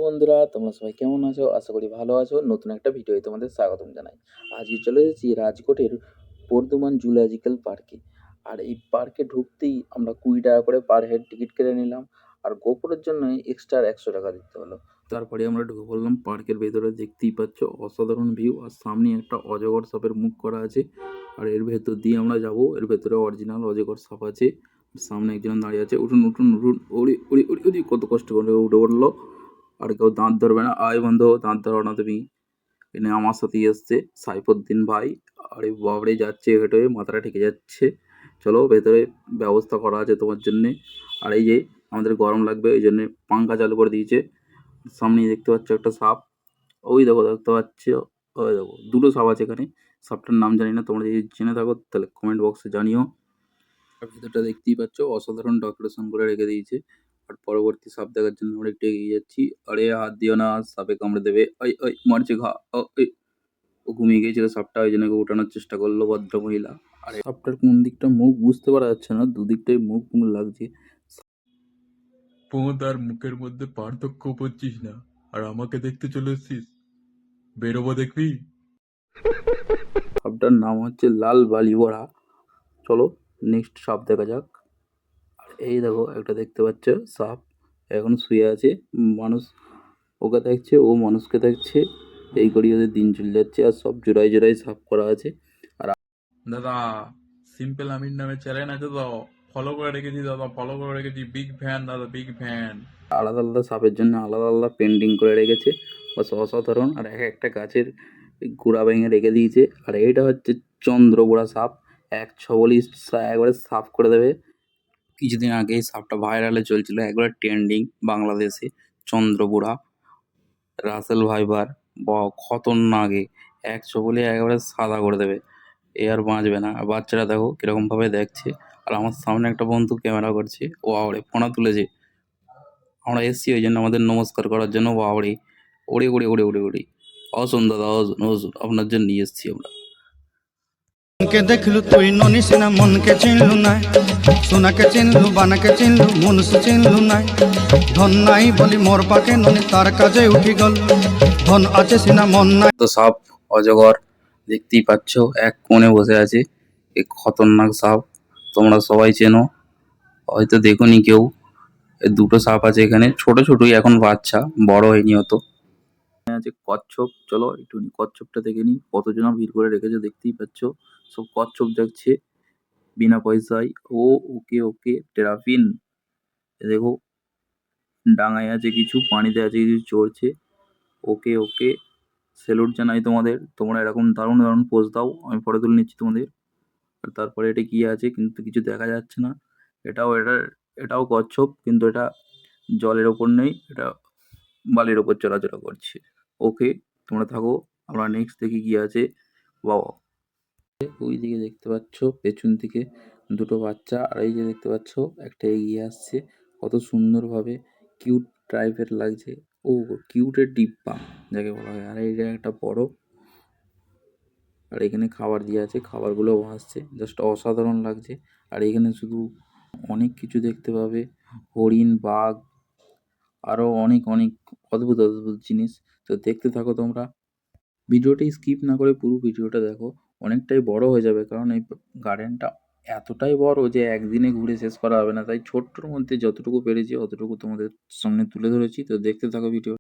বন্ধুরা, তোমরা সবাই কেমন আছো? আশা করি ভালো আছো। নতুন একটা ভিডিওতে তোমাদের স্বাগতম জানাই। আজকে চলে এসেছি রাজকোটের বর্ধমান জুলজিক্যাল পার্কে। আর এই পার্কে ঢুকতেই আমরা 20 টাকা করে পার হেড টিকিট কেটে নিলাম। আর গোপুরের জন্য এক্সট্রা 100 টাকা দিতে হলো। তারপরে আমরা ঢুকে পড়লাম পার্কের ভেতরে। দেখতেই পাচ্ছ অসাধারণ ভিউ। আর সামনে একটা অজগর সাপের মুখ করা আছে। আর এর ভেতর দিয়ে আমরা যাব। এর ভেতরে অরিজিনাল অজগর সাপ আছে। সামনে একজন দাঁড়িয়ে আছে। উঠুন উঠুন উঠুন, ওড়ি ওড়ি ওড়ি ওড়ি, কত কষ্ট করে উঠে পড়লো। আর কেউ দাঁত ধরবে না। আয় বন্ধু, দাঁত ধরো না তুমি। এনে আমার সাথেই এসছে সাইফুদ্দিন ভাই। আরে বাবরে, যাচ্ছে হেঁটে, মাথাটা ঠেকে যাচ্ছে। চলো, ভেতরে ব্যবস্থা করা আছে তোমার জন্যে। আর এই যে আমাদের গরম লাগবে, এই জন্যে পাঙ্খা চালু করে দিয়েছে। সামনেই দেখতে পাচ্ছ একটা সাপ। ওই দেখো, দেখতে পাচ্ছ? ওই দেখো, দুটো সাপ আছে এখানে। সাপটার নাম জানি না, তোমরা যদি জেনে থাকো তাহলে কমেন্ট বক্সে জানিও। আর ভেতরটা দেখতেই পাচ্ছ, অসাধারণ ডেকোরেশন করে রেখে দিয়েছে। আর পরবর্তী সাপ দেখার জন্য আমরা একটু এগিয়ে যাচ্ছি। আরে হাত দিও না, সাপে কামড়ে দেবে। ওই ওই, মারছে ঘা। ও ওই, ও ঘুমিয়ে গিয়েছিল সাপটা, ওই জন্য ওকে ওঠানোর চেষ্টা করলো ভদ্র মহিলা। আর সাপটার কোন দিকটা মুখ বুঝতে পারা যাচ্ছে না, দুদিকটাই মুখ মুখ লাগছে। পোঁত আর মুখের মধ্যে পার্থক্য বুঝছিস না, আর আমাকে দেখতে চলে এসছিস। বেরোবো দেখবি। সাপটার নাম হচ্ছে লাল বালিবড়া। চলো নেক্সট সাপ দেখা যাক। আর এই দেখো, একটা দেখতে পাচ্ছ সাপ এখন শুয়ে আছে। মানুষ ওকে দেখছে, ও মানুষকে দেখছে। এই করেই ওদের দিন চলে যাচ্ছে। আর সব জোড়ায় জোড়ায় সাফ করা আছে। আর দাদা, সিম্পল আমির নামে চ্যানেল আছে তো, ফলো করে রেখেছি দাদা, ফলো করে রেখেছি। বিগ ফ্যান দাদা, বিগ ফ্যান। আলাদা আলাদা সাপের জন্য আলাদা আলাদা পেন্টিং করে রেখেছে। বাস অসাধারণ। আর এক একটা গাছের গোড়া ভেঙে রেখে দিয়েছে। আর এইটা হচ্ছে চন্দ্রবোড়া সাপ। এক ছবলি একবারে সাফ করে দেবে। কিছুদিন আগে এই সাপটা ভাইরালে চলছিল, একবারে ট্রেন্ডিং বাংলাদেশে। চন্দ্রবোড়া রাসেল ভাইবার বা খতরনাকে এক ছবলে একেবারে সাদা করে দেবে। এ আর বাঁচবে না। আর বাচ্চারা দেখো কিরকম ভাবে দেখছে। আর আমার সামনে একটা বন্ধু ক্যামেরা করছে, ও আওড়ে ফোনা তুলেছে। আমরা এসছি ওই জন্য আমাদের নমস্কার করার জন্য। ও আওড়ে ওড়ে ওড়ে ওড়ে ওড়ে ওড়ে। অসুন দাদা, অসুন অসুন, আপনার জন্য নিয়ে এসছি আমরা। মনকে দেখলু তুই ননিস না, মনকে চিনলু নাই, সোনাকে চিনলু বানাকে চিনলু, মনুষ চিনলু নাই। ধন নাই বলি মোর পাকে ননি তার কাজে উঠি গল, ধন আছে সিনা মন নাই। তো সাপ অজগর দেখতেই পাচ্ছ, এক কোণে বসে আছে। এই খতরনাক সাপ তোমরা সবাই চেনো, হয়তো দেখোনি কেউ। এ দুটো সাপ আছে এখানে, ছোট ছোটই এখন, বাচ্চা, বড় হয়নি অত। আছে কচ্ছপ। চলো একটু কচ্ছপটা দেখে নিই। কতজন ভিড় করে রেখেছে দেখতেই পাচ্ছ। সব কচ্ছপ দেখছে বিনা পয়সায়। ও ওকে ওকে, টেরাফিন। এ দেখো, ডাঙায় আছে কিছু, পানিতে আছে কিছু, চড়ছে। ওকে ওকে, স্যালুট জানাই তোমাদের। তোমরা এরকম দারুণ দারুণ পোজ দাও, আমি ফটো তুলে নিচ্ছি তোমাদের। আর তারপরে এটা কি আছে কিন্তু কিছু দেখা যাচ্ছে না। এটাও কচ্ছপ, কিন্তু এটা জলের ওপর নেই, এটা বালির ওপর চলাচল করছে। ওকে, তোমরা থাকো, আমরা নেক্সট দেখি কি আছে। বাবা, ওই দিকে দেখতে পাচ্ছ পেছন দিকে দুটো বাচ্চা। আর এই যে দেখতে পাচ্ছ একটা এগিয়ে আসছে, কত সুন্দরভাবে কিউট টাইপের লাগছে। ও, কিউটের ডিব্বা যাকে বলা হয়। আর এই যে একটা বড়, আর এখানে খাবার দিয়ে আছে, খাবারগুলো ভাসছে, জাস্ট অসাধারণ লাগছে। আর এখানে শুধু অনেক কিছু দেখতে পাবে, হরিণ, বাঘ, আরও অনেক অনেক অদ্ভুত অদ্ভুত জিনিস। তো দেখতে থাকো তোমরা, ভিডিওটি স্কিপ না করে পুরো ভিডিওটা দেখো। অনেকটাই বড় হয়ে যাবে, কারণ এই গার্ডেনটা এতটাই বড় যে একদিনে ঘুরে শেষ করা হবে না। তাই ছোট্টর মধ্যে যতটুকু পেরেছি অতটুকু তোমাদের সামনে তুলে ধরেছি। তো দেখতে থাকো ভিডিও।